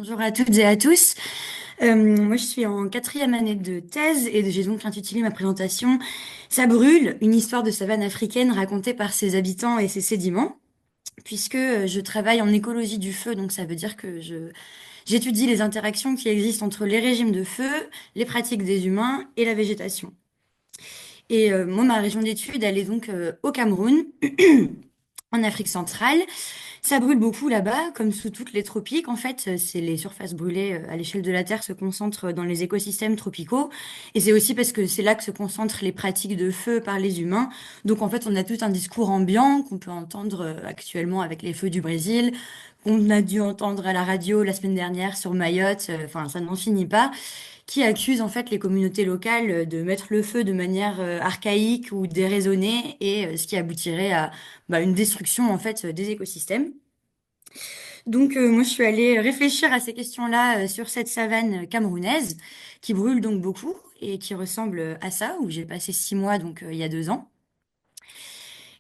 Bonjour à toutes et à tous. Moi, je suis en quatrième année de thèse et j'ai donc intitulé ma présentation Ça brûle, une histoire de savane africaine racontée par ses habitants et ses sédiments, puisque je travaille en écologie du feu, donc ça veut dire que j'étudie les interactions qui existent entre les régimes de feu, les pratiques des humains et la végétation. Et moi, ma région d'étude, elle est donc au Cameroun, en Afrique centrale. Ça brûle beaucoup là-bas, comme sous toutes les tropiques. En fait, c'est les surfaces brûlées à l'échelle de la Terre se concentrent dans les écosystèmes tropicaux. Et c'est aussi parce que c'est là que se concentrent les pratiques de feu par les humains. Donc en fait, on a tout un discours ambiant qu'on peut entendre actuellement avec les feux du Brésil, qu'on a dû entendre à la radio la semaine dernière sur Mayotte. Enfin, ça n'en finit pas, qui accuse en fait les communautés locales de mettre le feu de manière archaïque ou déraisonnée et ce qui aboutirait à une destruction en fait des écosystèmes. Donc moi je suis allée réfléchir à ces questions-là sur cette savane camerounaise qui brûle donc beaucoup et qui ressemble à ça, où j'ai passé 6 mois donc il y a 2 ans.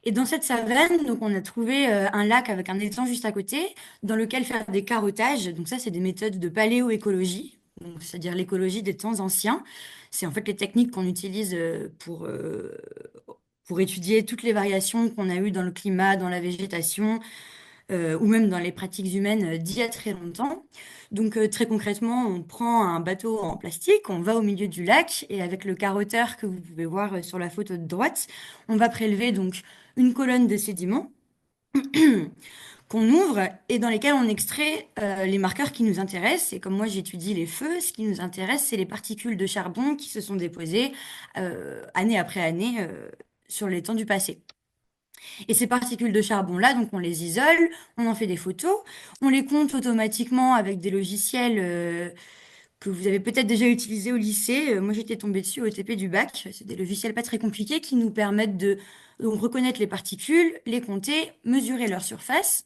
Et dans cette savane, donc on a trouvé un lac avec un étang juste à côté, dans lequel faire des carottages. Donc ça, c'est des méthodes de paléoécologie, donc c'est-à-dire l'écologie des temps anciens. C'est en fait les techniques qu'on utilise pour étudier toutes les variations qu'on a eues dans le climat, dans la végétation, ou même dans les pratiques humaines d'il y a très longtemps. Donc très concrètement, on prend un bateau en plastique, on va au milieu du lac et avec le carotteur que vous pouvez voir sur la photo de droite, on va prélever donc une colonne de sédiments qu'on ouvre et dans lesquels on extrait les marqueurs qui nous intéressent. Et comme moi j'étudie les feux, ce qui nous intéresse, c'est les particules de charbon qui se sont déposées année après année sur les temps du passé. Et ces particules de charbon-là, donc on les isole, on en fait des photos, on les compte automatiquement avec des logiciels que vous avez peut-être déjà utilisés au lycée. Moi, j'étais tombée dessus au TP du bac. C'est des logiciels pas très compliqués qui nous permettent de donc, reconnaître les particules, les compter, mesurer leur surface.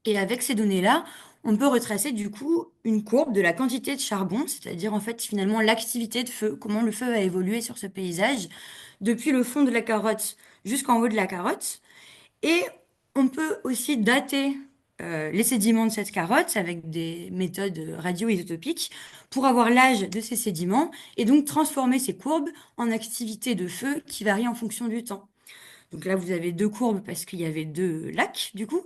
Et avec ces données-là, on peut retracer du coup une courbe de la quantité de charbon, c'est-à-dire en fait finalement l'activité de feu, comment le feu a évolué sur ce paysage, depuis le fond de la carotte jusqu'en haut de la carotte. Et on peut aussi dater les sédiments de cette carotte avec des méthodes radioisotopiques pour avoir l'âge de ces sédiments et donc transformer ces courbes en activité de feu qui varie en fonction du temps. Donc là, vous avez deux courbes parce qu'il y avait deux lacs, du coup.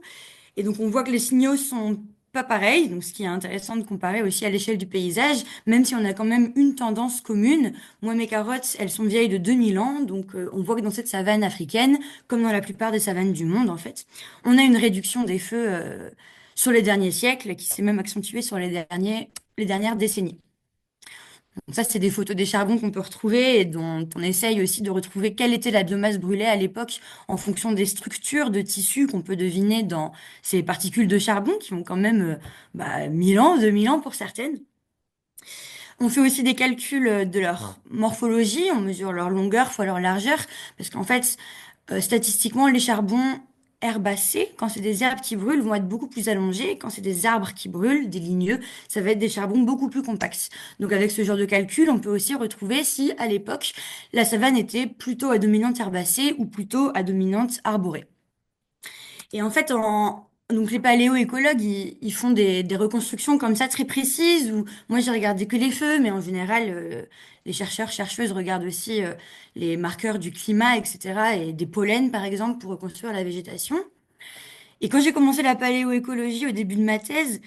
Et donc, on voit que les signaux sont pas pareils. Donc, ce qui est intéressant de comparer aussi à l'échelle du paysage, même si on a quand même une tendance commune. Moi, mes carottes, elles sont vieilles de 2000 ans. Donc, on voit que dans cette savane africaine, comme dans la plupart des savanes du monde, en fait, on a une réduction des feux sur les derniers siècles qui s'est même accentuée sur les dernières décennies. Donc ça, c'est des photos des charbons qu'on peut retrouver et dont on essaye aussi de retrouver quelle était la biomasse brûlée à l'époque en fonction des structures de tissus qu'on peut deviner dans ces particules de charbon qui ont quand même 1000 ans, 2000 ans pour certaines. On fait aussi des calculs de leur morphologie, on mesure leur longueur fois leur largeur, parce qu'en fait, statistiquement, les charbons herbacés, quand c'est des herbes qui brûlent, vont être beaucoup plus allongés. Quand c'est des arbres qui brûlent, des ligneux, ça va être des charbons beaucoup plus compacts. Donc avec ce genre de calcul, on peut aussi retrouver si, à l'époque, la savane était plutôt à dominante herbacée ou plutôt à dominante arborée. Et en fait, donc les paléoécologues, ils font des reconstructions comme ça très précises où moi j'ai regardé que les feux, mais en général, les chercheurs, chercheuses regardent aussi les marqueurs du climat, etc. et des pollens, par exemple, pour reconstruire la végétation. Et quand j'ai commencé la paléoécologie au début de ma thèse,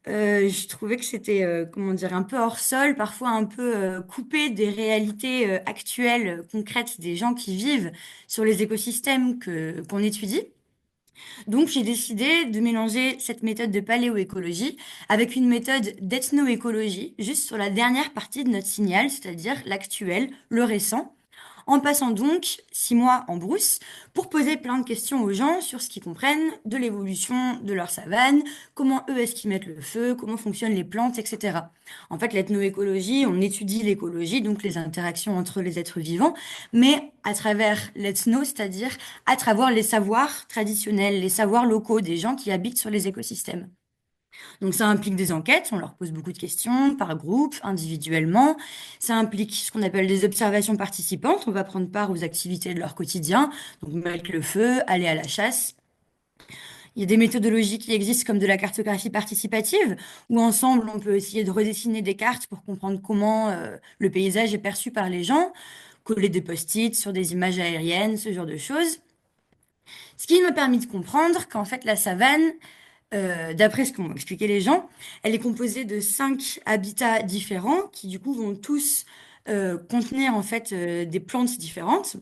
je trouvais que c'était, comment dire, un peu hors sol, parfois un peu coupé des réalités actuelles, concrètes des gens qui vivent sur les écosystèmes qu'on étudie. Donc, j'ai décidé de mélanger cette méthode de paléoécologie avec une méthode d'ethnoécologie, juste sur la dernière partie de notre signal, c'est-à-dire l'actuel, le récent, en passant donc 6 mois en brousse pour poser plein de questions aux gens sur ce qu'ils comprennent de l'évolution de leur savane, comment eux est-ce qu'ils mettent le feu, comment fonctionnent les plantes, etc. En fait, l'ethnoécologie, on étudie l'écologie, donc les interactions entre les êtres vivants, mais à travers l'ethno, c'est-à-dire à travers les savoirs traditionnels, les savoirs locaux des gens qui habitent sur les écosystèmes. Donc ça implique des enquêtes, on leur pose beaucoup de questions par groupe, individuellement. Ça implique ce qu'on appelle des observations participantes, on va prendre part aux activités de leur quotidien, donc mettre le feu, aller à la chasse. Il y a des méthodologies qui existent comme de la cartographie participative, où ensemble on peut essayer de redessiner des cartes pour comprendre comment le paysage est perçu par les gens, coller des post-it sur des images aériennes, ce genre de choses. Ce qui m'a permis de comprendre qu'en fait la savane, d'après ce qu'ont expliqué les gens, elle est composée de 5 habitats différents qui du coup vont tous contenir en fait des plantes différentes.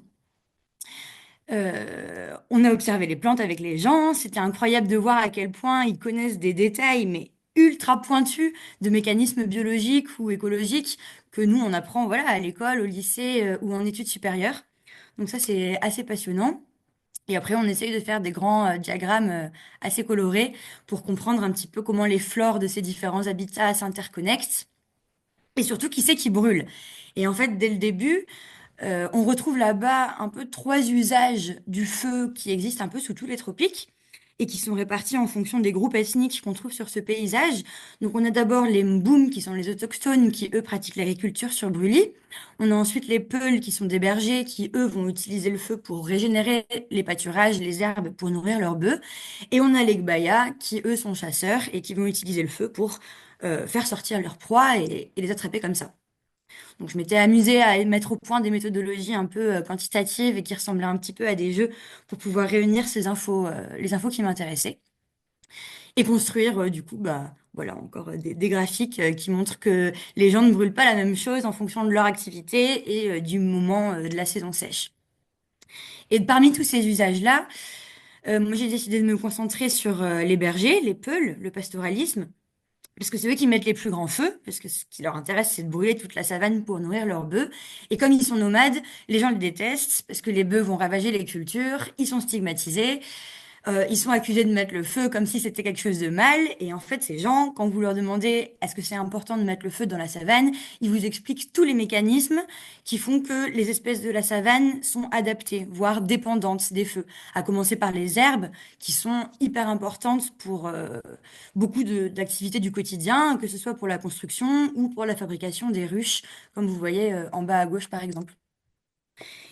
On a observé les plantes avec les gens. C'était incroyable de voir à quel point ils connaissent des détails, mais ultra pointus, de mécanismes biologiques ou écologiques que nous, on apprend voilà, à l'école, au lycée ou en études supérieures. Donc ça, c'est assez passionnant. Et après, on essaye de faire des grands diagrammes assez colorés pour comprendre un petit peu comment les flores de ces différents habitats s'interconnectent et surtout qui c'est qui brûle. Et en fait, dès le début, on retrouve là-bas un peu 3 usages du feu qui existent un peu sous tous les tropiques et qui sont répartis en fonction des groupes ethniques qu'on trouve sur ce paysage. Donc on a d'abord les Mboumes qui sont les autochtones qui eux pratiquent l'agriculture sur brûlis. On a ensuite les Peuls qui sont des bergers qui eux vont utiliser le feu pour régénérer les pâturages, les herbes pour nourrir leurs bœufs. Et on a les Gbaya qui eux sont chasseurs et qui vont utiliser le feu pour faire sortir leurs proies et les attraper comme ça. Donc, je m'étais amusée à mettre au point des méthodologies un peu quantitatives et qui ressemblaient un petit peu à des jeux pour pouvoir réunir ces infos, les infos qui m'intéressaient et construire du coup, bah, voilà, encore des graphiques qui montrent que les gens ne brûlent pas la même chose en fonction de leur activité et du moment de la saison sèche. Et parmi tous ces usages-là, moi j'ai décidé de me concentrer sur les bergers, les peuls, le pastoralisme. Parce que c'est eux qui mettent les plus grands feux, parce que ce qui leur intéresse, c'est de brûler toute la savane pour nourrir leurs bœufs. Et comme ils sont nomades, les gens les détestent, parce que les bœufs vont ravager les cultures, ils sont stigmatisés, ils sont accusés de mettre le feu comme si c'était quelque chose de mal. Et en fait, ces gens, quand vous leur demandez est-ce que c'est important de mettre le feu dans la savane, ils vous expliquent tous les mécanismes qui font que les espèces de la savane sont adaptées, voire dépendantes des feux. À commencer par les herbes, qui sont hyper importantes pour beaucoup d'activités du quotidien, que ce soit pour la construction ou pour la fabrication des ruches, comme vous voyez en bas à gauche par exemple.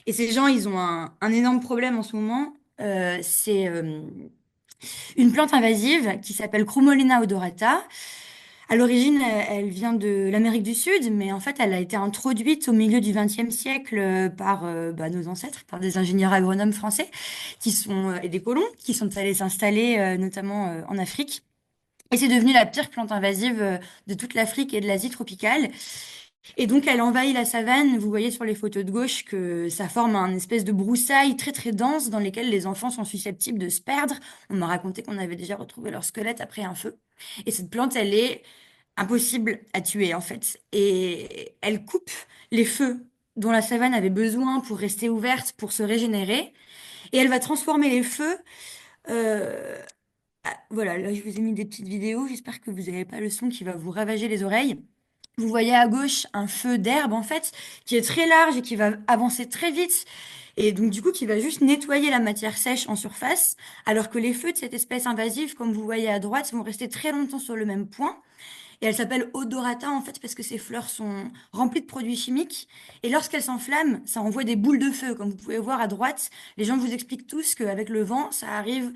Et ces gens, ils ont un énorme problème en ce moment. C'est une plante invasive qui s'appelle Chromolena odorata. À l'origine, elle vient de l'Amérique du Sud, mais en fait, elle a été introduite au milieu du XXe siècle par bah, nos ancêtres, par des ingénieurs agronomes français et des colons qui sont allés s'installer notamment en Afrique. Et c'est devenu la pire plante invasive de toute l'Afrique et de l'Asie tropicale. Et donc, elle envahit la savane. Vous voyez sur les photos de gauche que ça forme un espèce de broussailles très très dense dans lesquelles les enfants sont susceptibles de se perdre. On m'a raconté qu'on avait déjà retrouvé leur squelette après un feu. Et cette plante, elle est impossible à tuer en fait. Et elle coupe les feux dont la savane avait besoin pour rester ouverte, pour se régénérer. Et elle va transformer les feux. euh, voilà, là je vous ai mis des petites vidéos. J'espère que vous n'avez pas le son qui va vous ravager les oreilles. Vous voyez à gauche un feu d'herbe en fait qui est très large et qui va avancer très vite et donc du coup qui va juste nettoyer la matière sèche en surface alors que les feux de cette espèce invasive comme vous voyez à droite vont rester très longtemps sur le même point et elle s'appelle odorata en fait parce que ses fleurs sont remplies de produits chimiques et lorsqu'elles s'enflamment ça envoie des boules de feu comme vous pouvez voir à droite les gens vous expliquent tous qu'avec le vent ça arrive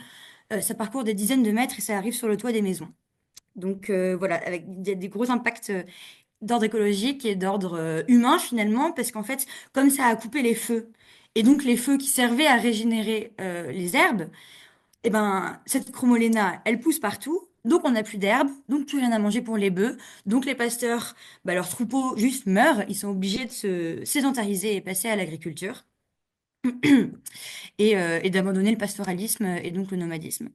ça parcourt des dizaines de mètres et ça arrive sur le toit des maisons. Donc voilà, avec il y a des gros impacts d'ordre écologique et d'ordre humain finalement, parce qu'en fait, comme ça a coupé les feux, et donc les feux qui servaient à régénérer les herbes, et ben cette chromolena, elle pousse partout, donc on n'a plus d'herbe, donc plus rien à manger pour les bœufs, donc les pasteurs, bah, leurs troupeaux juste meurent, ils sont obligés de se sédentariser et passer à l'agriculture, et d'abandonner le pastoralisme et donc le nomadisme.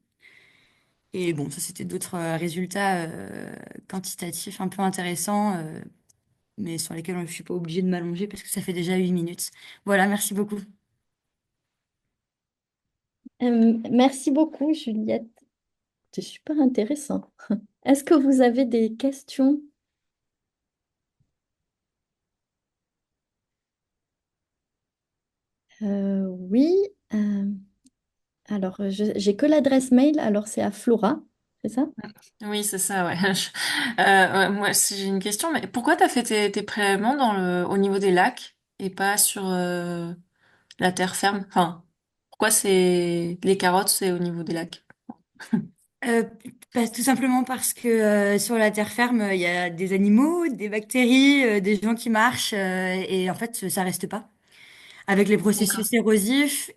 Et bon, ça c'était d'autres résultats quantitatifs un peu intéressants. Mais sur lesquels je ne suis pas obligée de m'allonger parce que ça fait déjà 8 minutes. Voilà, merci beaucoup. Merci beaucoup, Juliette. C'est super intéressant. Est-ce que vous avez des questions? Oui. euh, alors, j'ai que l'adresse mail, alors c'est à Flora, c'est ça? Oui, c'est ça, ouais. Ouais, moi, si j'ai une question, mais pourquoi t'as fait tes prélèvements au niveau des lacs et pas sur la terre ferme? Enfin, pourquoi c'est les carottes, c'est au niveau des lacs? Euh, tout simplement parce que sur la terre ferme, il y a des animaux, des bactéries, des gens qui marchent, et en fait, ça reste pas. Avec les D'accord. processus érosifs,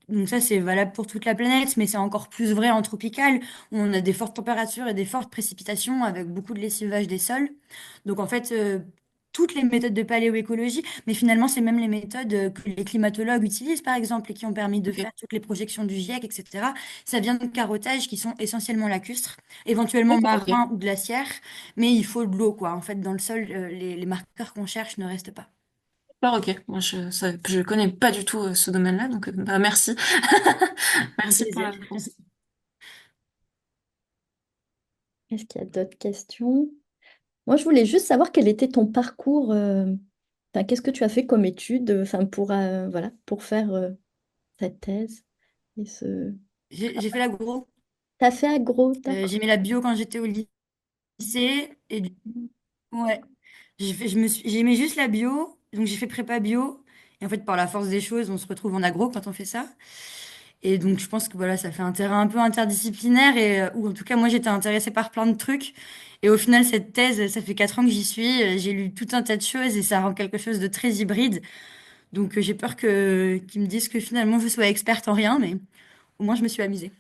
donc ça c'est valable pour toute la planète, mais c'est encore plus vrai en tropical, où on a des fortes températures et des fortes précipitations avec beaucoup de lessivage des sols. Donc en fait, toutes les méthodes de paléoécologie, mais finalement c'est même les méthodes que les climatologues utilisent par exemple et qui ont permis de Ok. faire toutes les projections du GIEC, etc. Ça vient de carottages qui sont essentiellement lacustres, éventuellement D'accord, ok. marins ou glaciaires, mais il faut de l'eau quoi. En fait, dans le sol, les marqueurs qu'on cherche ne restent pas. D'accord, ok. Moi, je connais pas du tout ce domaine-là, donc bah, merci. Un Merci pour plaisir. la réponse. Est-ce qu'il y a d'autres questions? Moi, je voulais juste savoir quel était ton parcours. Enfin, qu'est-ce que tu as fait comme étude, enfin, voilà, pour faire cette thèse et ce. J'ai fait l'agro. T'as fait agro, d'accord. J'aimais la bio quand j'étais au lycée. Et ouais, j'aimais juste la bio. Donc j'ai fait prépa bio. Et en fait, par la force des choses, on se retrouve en agro quand on fait ça. Et donc je pense que voilà, ça fait un terrain un peu interdisciplinaire. Ou en tout cas, moi, j'étais intéressée par plein de trucs. Et au final, cette thèse, ça fait 4 ans que j'y suis. J'ai lu tout un tas de choses et ça rend quelque chose de très hybride. Donc j'ai peur qu'ils me disent que finalement, je sois experte en rien. Mais au moins, je me suis amusée.